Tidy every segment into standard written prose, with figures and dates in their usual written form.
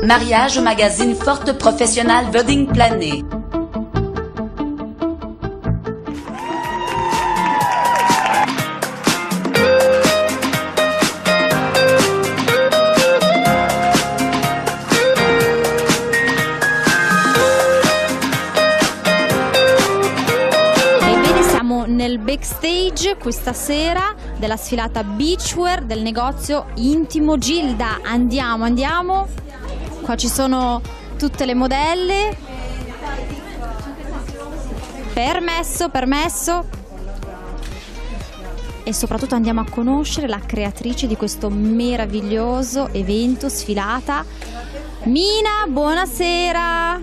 Mariage Magazine Forte Professional Wedding Planner. Nel backstage questa sera della sfilata Beachwear del negozio Intimo Gilda. Andiamo. Qua ci sono tutte le modelle. Permesso. E soprattutto andiamo a conoscere la creatrice di questo meraviglioso evento sfilata. Mina, buonasera.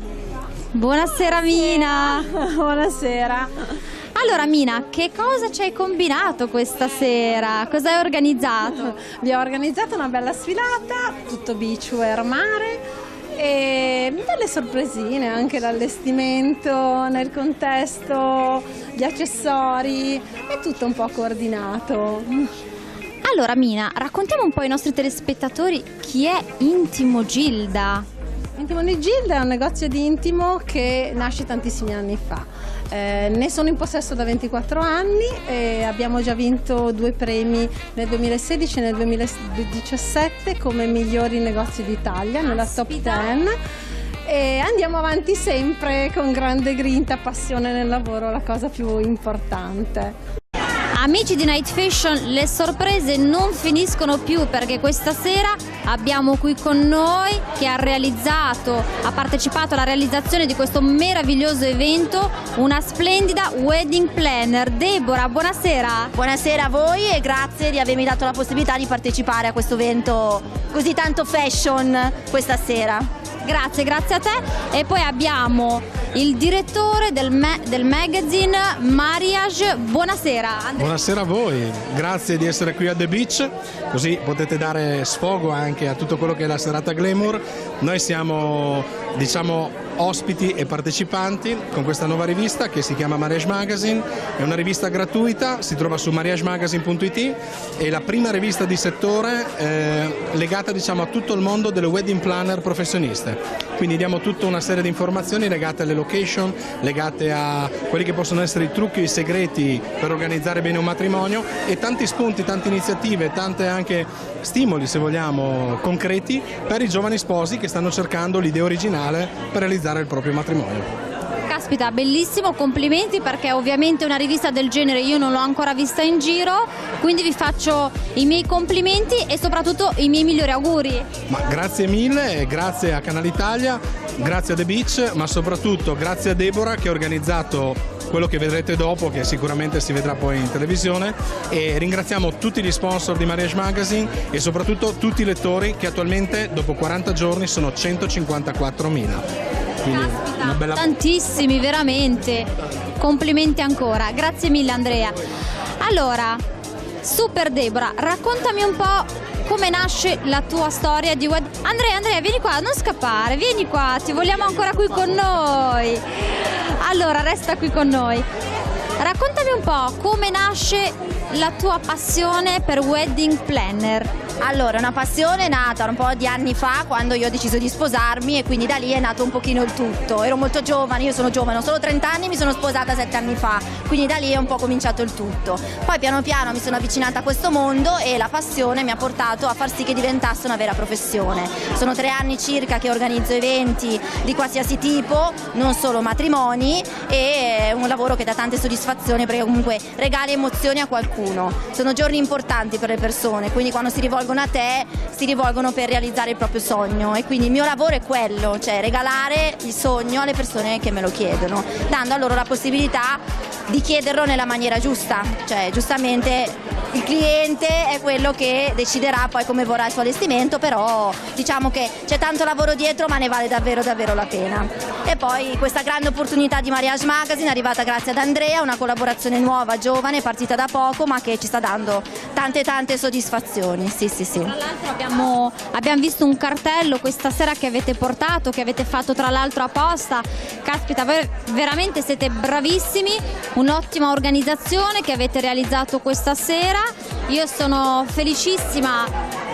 Buonasera Mina. Buonasera. Allora Mina, che cosa ci hai combinato questa sera? Cosa hai organizzato? Vi ho organizzato una bella sfilata, tutto beachwear mare e delle sorpresine, anche l'allestimento nel contesto, gli accessori, è tutto un po' coordinato. Allora Mina, raccontiamo un po' ai nostri telespettatori chi è Intimo Gilda. Intimo di Gilda è un negozio di intimo che nasce tantissimi anni fa. Ne sono in possesso da 24 anni e abbiamo già vinto 2 premi nel 2016 e nel 2017 come migliori negozi d'Italia nella top 10 e andiamo avanti sempre con grande grinta, passione nel lavoro, la cosa più importante. Amici di Night Fashion, le sorprese non finiscono più perché questa sera abbiamo qui con noi chi ha partecipato alla realizzazione di questo meraviglioso evento, una splendida wedding planner. Deborah, buonasera. Buonasera a voi e grazie di avermi dato la possibilità di partecipare a questo evento così tanto fashion questa sera. Grazie a te. E poi abbiamo il direttore del magazine Mariage. Buonasera Andrea. Buonasera a voi, grazie di essere qui a The Beach, così potete dare sfogo anche a tutto quello che è la serata Glamour. Noi siamo, ospiti e partecipanti con questa nuova rivista che si chiama Mariage Magazine, è una rivista gratuita, si trova su mariagemagazine.it, è la prima rivista di settore legata a tutto il mondo delle wedding planner professioniste, quindi diamo tutta una serie di informazioni legate alle location, legate a quelli che possono essere i trucchi e i segreti per organizzare bene un matrimonio e tanti spunti, tante iniziative, tante anche stimoli se vogliamo concreti per i giovani sposi che stanno cercando l'idea originale per realizzare il proprio matrimonio. Caspita, bellissimo, complimenti perché ovviamente una rivista del genere io non l'ho ancora vista in giro, quindi vi faccio i miei complimenti e soprattutto i miei migliori auguri. Ma grazie mille, grazie a Canale Italia, grazie a The Beach, ma soprattutto grazie a Deborah che ha organizzato quello che vedrete dopo, che sicuramente si vedrà poi in televisione, e ringraziamo tutti gli sponsor di Mariage Magazine e soprattutto tutti i lettori che attualmente dopo 40 giorni sono 154.000. Caspita, una bella... tantissimi, veramente. Complimenti ancora. Grazie mille Andrea. Allora, super Deborah, raccontami un po' come nasce la tua storia di web. Andrea, vieni qua, non scappare, vieni qua, ti vogliamo ancora qui con noi. Allora, resta qui con noi. Raccontami un po' come nasce la tua passione per wedding planner. Allora, una passione nata un po' di anni fa quando io ho deciso di sposarmi e quindi da lì è nato un pochino il tutto. Ero molto giovane, io sono giovane, ho solo 30 anni, mi sono sposata 7 anni fa, quindi da lì è un po' cominciato il tutto. Poi piano piano mi sono avvicinata a questo mondo e la passione mi ha portato a far sì che diventasse una vera professione. Sono 3 anni circa che organizzo eventi di qualsiasi tipo, non solo matrimoni, e è un lavoro che dà tante soddisfazioni perché comunque regali emozioni a qualcuno. Sono giorni importanti per le persone, quindi quando si rivolgono a te si rivolgono per realizzare il proprio sogno e quindi il mio lavoro è quello, cioè regalare il sogno alle persone che me lo chiedono, dando a loro la possibilità di chiederlo nella maniera giusta, cioè giustamente il cliente è quello che deciderà poi come vorrà il suo allestimento, però diciamo che c'è tanto lavoro dietro ma ne vale davvero la pena. E poi questa grande opportunità di Mariage Magazine è arrivata grazie ad Andrea, una collaborazione nuova, giovane, partita da poco ma che ci sta dando tante soddisfazioni. Sì. Tra l'altro abbiamo visto un cartello questa sera che avete portato, che avete fatto tra l'altro apposta. Caspita, voi veramente siete bravissimi, un'ottima organizzazione che avete realizzato questa sera. Io sono felicissima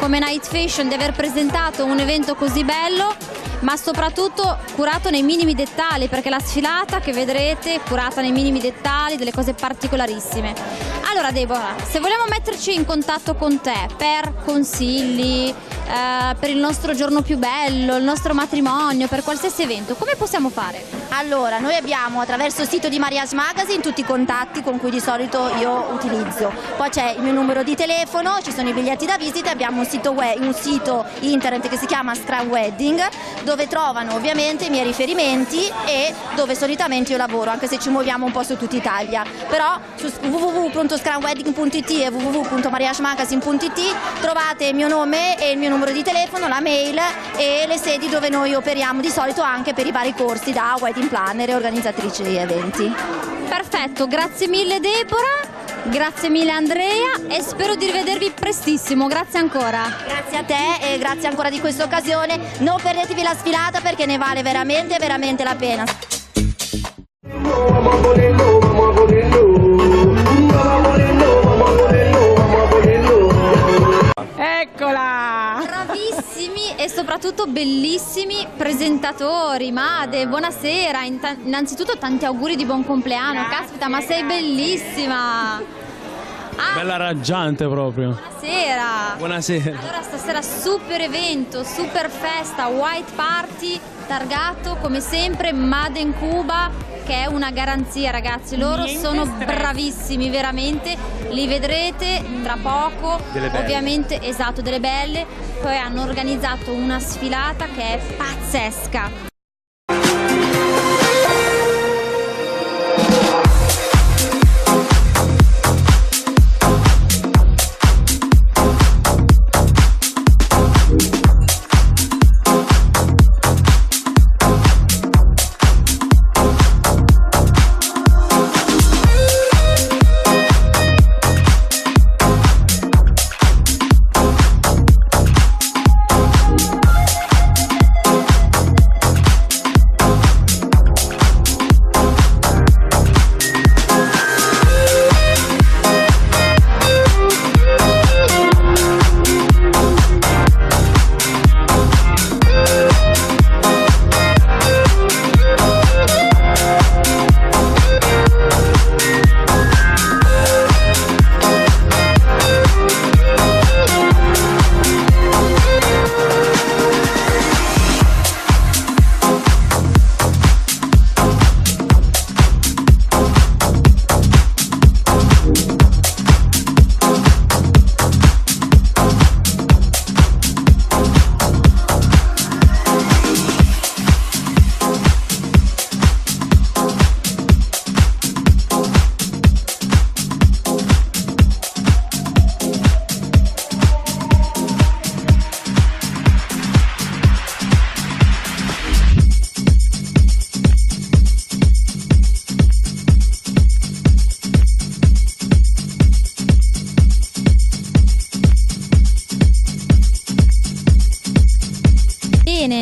come Night Fashion di aver presentato un evento così bello, ma soprattutto curato nei minimi dettagli, perché la sfilata che vedrete è curata nei minimi dettagli, delle cose particolarissime. Allora Deborah, se vogliamo metterci in contatto con te per consigli, per il nostro giorno più bello, il nostro matrimonio, per qualsiasi evento, come possiamo fare? Allora, noi abbiamo attraverso il sito di Mariage Magazine tutti i contatti con cui di solito io utilizzo. Poi c'è il mio numero di telefono, ci sono i biglietti da visita e abbiamo un sito internet che si chiama Scrum Wedding, dove trovano ovviamente i miei riferimenti e dove solitamente io lavoro, anche se ci muoviamo un po' su tutta Italia. Però su www.scrumwedding.it e www.mariagemagazine.it trovate il mio nome e il mio numero di telefono, la mail e le sedi dove noi operiamo di solito anche per i vari corsi da wedding planner e organizzatrice di eventi. Perfetto, grazie mille Deborah, grazie mille Andrea e spero di rivedervi prestissimo, grazie ancora. Grazie a te e grazie ancora di questa occasione, non perdetevi la sfilata perché ne vale veramente veramente la pena. Eccola! Bravissimi e soprattutto bellissimi presentatori. Made, buonasera, innanzitutto tanti auguri di buon compleanno. Caspita, ma sei bellissima! Bella raggiante proprio. Buonasera! Buonasera. Allora stasera super evento, super festa, white party, targato come sempre Made in Cuba, che è una garanzia ragazzi, loro sono bravissimi veramente, li vedrete tra poco, ovviamente esatto, delle belle, poi hanno organizzato una sfilata che è pazzesca.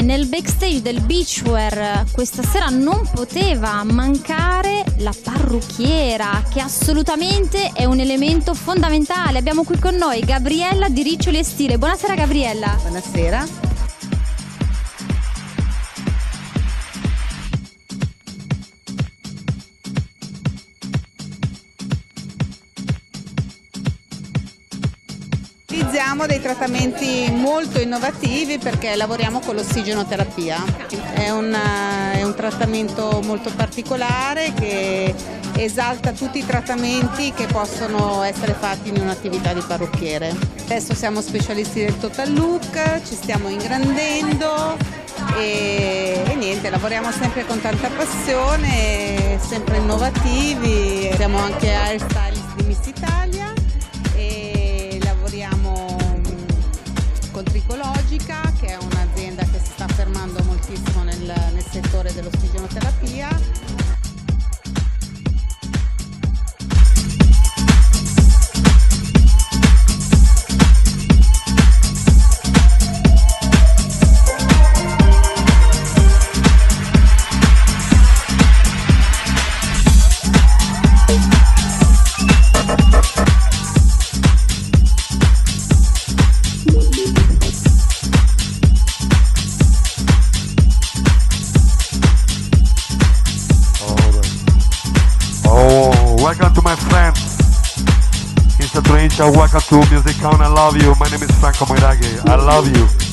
Nel backstage del Beachwear questa sera non poteva mancare la parrucchiera, che assolutamente è un elemento fondamentale. Abbiamo qui con noi Gabriella di Riccioli e Stile. Buonasera Gabriella. Buonasera. Utilizziamo dei trattamenti molto innovativi perché lavoriamo con l'ossigenoterapia. È un trattamento molto particolare che esalta tutti i trattamenti che possono essere fatti in un'attività di parrucchiere. Adesso siamo specialisti del total look, ci stiamo ingrandendo e niente, lavoriamo sempre con tanta passione, sempre innovativi. Siamo anche hairstylist di Miss Italia e lavoriamo con Tricologica, che è un'azienda che si sta affermando moltissimo nel settore dell'ossigenoterapia. welcome to Music Town. I love you. My name is Franco Moiraghi. I love you.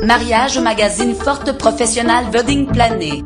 Mariage au magazine Forte Professionnelle Wedding Plané.